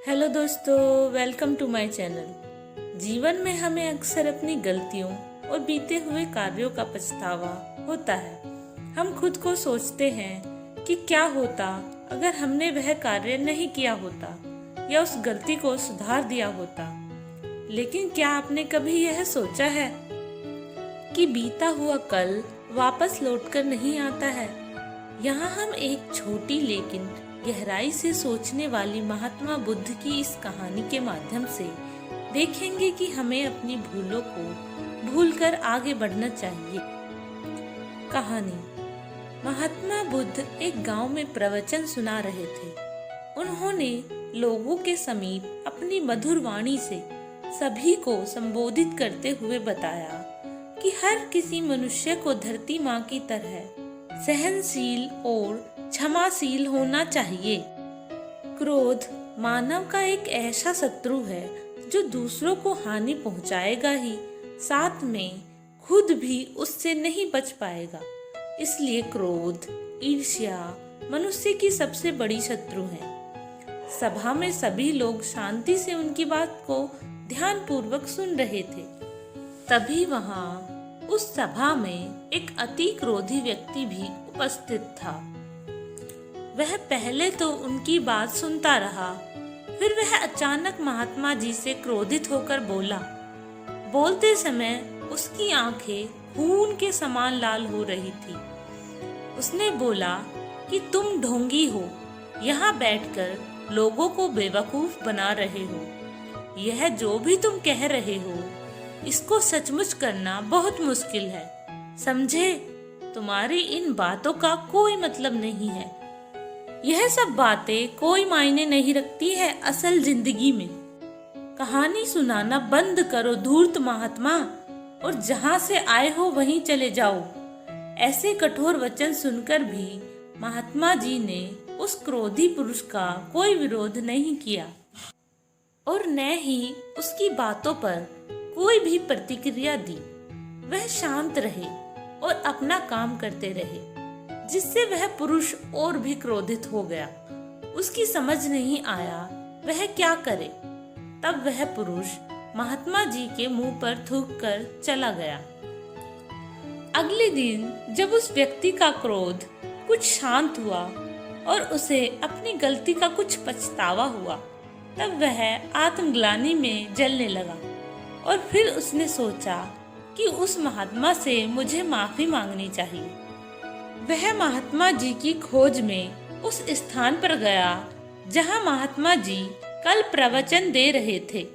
Hello दोस्तों, welcome to my channel. जीवन में हमें अक्सर अपनी गलतियों और बीते हुए कार्यों का पछतावा होता है। हम खुद को सोचते हैं कि क्या होता अगर हमने वह कार्य नहीं किया होता या उस गलती को सुधार दिया होता। लेकिन क्या आपने कभी यह सोचा है कि बीता हुआ कल वापस लौटकर नहीं आता है? यहाँ हम एक छोटी लेकिन गहराई से सोचने वाली महात्मा बुद्ध की इस कहानी के माध्यम से देखेंगे कि हमें अपनी भूलों को भूलकर आगे बढ़ना चाहिए। कहानी। महात्मा बुद्ध एक गांव में प्रवचन सुना रहे थे। उन्होंने लोगों के समीप अपनी मधुर वाणी से सभी को संबोधित करते हुए बताया कि हर किसी मनुष्य को धरती माँ की तरह सहनशील और क्षमाशील होना चाहिए। क्रोध मानव का एक ऐसा शत्रु है जो दूसरों को हानि पहुंचाएगा ही, साथ में खुद भी उससे नहीं बच पाएगा। इसलिए क्रोध, ईर्ष्या मनुष्य की सबसे बड़ी शत्रु है। सभा में सभी लोग शांति से उनकी बात को ध्यानपूर्वक सुन रहे थे। तभी वहां उस सभा में एक अति क्रोधी व्यक्ति भी उपस्थित था। वह पहले तो उनकी बात सुनता रहा, फिर वह अचानक महात्मा जी से क्रोधित होकर बोला। बोलते समय उसकी आंखें खून के समान लाल हो रही थी। उसने बोला कि तुम ढोंगी हो, यहाँ बैठकर लोगों को बेवकूफ बना रहे हो। यह जो भी तुम कह रहे हो इसको सचमुच करना बहुत मुश्किल है, समझे? तुम्हारी इन बातों का कोई मतलब नहीं है। यह सब बातें कोई मायने नहीं रखती है असल जिंदगी में। कहानी सुनाना बंद करो धूर्त महात्मा, और जहां से आए हो वहीं चले जाओ। ऐसे कठोर वचन सुनकर भी महात्मा जी ने उस क्रोधी पुरुष का कोई विरोध नहीं किया और न ही उसकी बातों पर कोई भी प्रतिक्रिया दी। वह शांत रहे और अपना काम करते रहे, जिससे वह पुरुष और भी क्रोधित हो गया। उसकी समझ नहीं आया वह क्या करे। तब वह पुरुष महात्मा जी के मुंह पर थूक कर चला गया। अगले दिन जब उस व्यक्ति का क्रोध कुछ शांत हुआ और उसे अपनी गलती का कुछ पछतावा हुआ, तब वह आत्मग्लानि में जलने लगा। और फिर उसने सोचा कि उस महात्मा से मुझे माफी मांगनी चाहिए। वह महात्मा जी की खोज में उस स्थान पर गया जहां महात्मा जी कल प्रवचन दे रहे थे।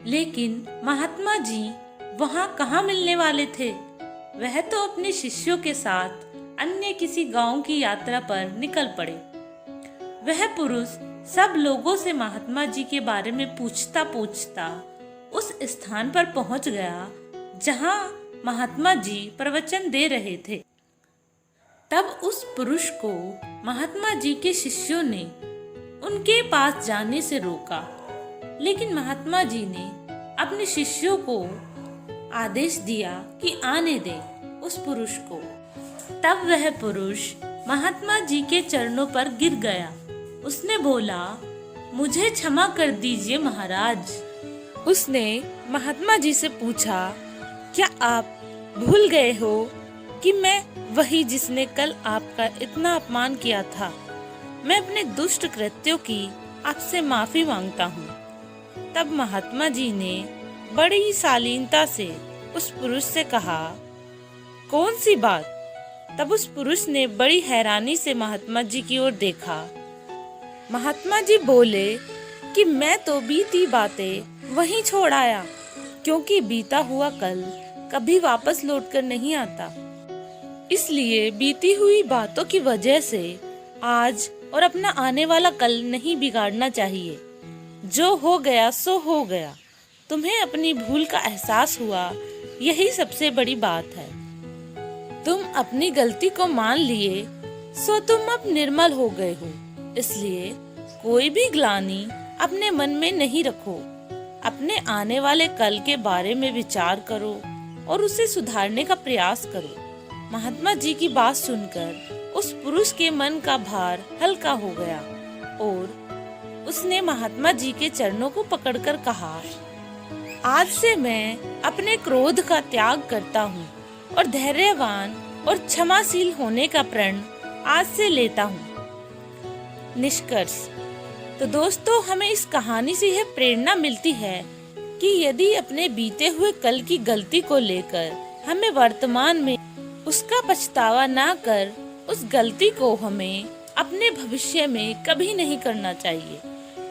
लेकिन महात्मा जी वहां कहाँ मिलने वाले थे? वह तो अपने शिष्यों के साथ अन्य किसी गांव की यात्रा पर निकल पड़े। वह पुरुष सब लोगों से महात्मा जी के बारे में पूछता पूछता उस स्थान पर पहुंच गया जहां महात्मा जी प्रवचन दे रहे थे। तब उस पुरुष को महात्मा जी के शिष्यों ने उनके पास जाने से रोका, लेकिन महात्मा जी ने अपने शिष्यों को आदेश दिया कि आने दे उस पुरुष को। तब वह पुरुष महात्मा जी के चरणों पर गिर गया। उसने बोला, मुझे क्षमा कर दीजिए महाराज। उसने महात्मा जी से पूछा, क्या आप भूल गए हो कि मैं वही जिसने कल आपका इतना अपमान किया था? मैं अपने दुष्ट कृत्यों की आपसे माफी मांगता हूँ। तब महात्मा जी ने बड़ी शालीनता से उस पुरुष से कहा, कौन सी बात? तब उस पुरुष ने बड़ी हैरानी से महात्मा जी की ओर देखा। महात्मा जी बोले कि मैं तो बीती बातें वहीं छोड़ आया, क्योंकि बीता हुआ कल कभी वापस लौटकर नहीं आता। इसलिए बीती हुई बातों की वजह से आज और अपना आने वाला कल नहीं बिगाड़ना चाहिए। जो हो गया सो हो गया। तुम्हें अपनी भूल का एहसास हुआ, यही सबसे बड़ी बात है। तुम अपनी गलती को मान लिए, सो तुम अब निर्मल हो गए हो। इसलिए कोई भी ग्लानि अपने मन में नहीं रखो। अपने आने वाले कल के बारे में विचार करो और उसे सुधारने का प्रयास करो। महात्मा जी की बात सुनकर उस पुरुष के मन का भार हल्का हो गया और उसने महात्मा जी के चरणों को पकड़कर कहा, आज से मैं अपने क्रोध का त्याग करता हूँ और धैर्यवान और क्षमाशील होने का प्रण आज से लेता हूँ। निष्कर्ष। तो दोस्तों, हमें इस कहानी से यह प्रेरणा मिलती है कि यदि अपने बीते हुए कल की गलती को लेकर हमें वर्तमान में उसका पछतावा ना कर उस गलती को हमें अपने भविष्य में कभी नहीं करना चाहिए,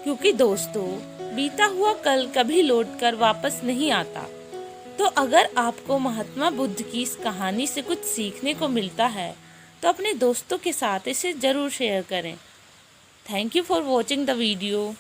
क्योंकि दोस्तों बीता हुआ कल कभी लौटकर वापस नहीं आता। तो अगर आपको महात्मा बुद्ध की इस कहानी से कुछ सीखने को मिलता है तो अपने दोस्तों के साथ इसे जरूर शेयर करें। Thank you for watching the video.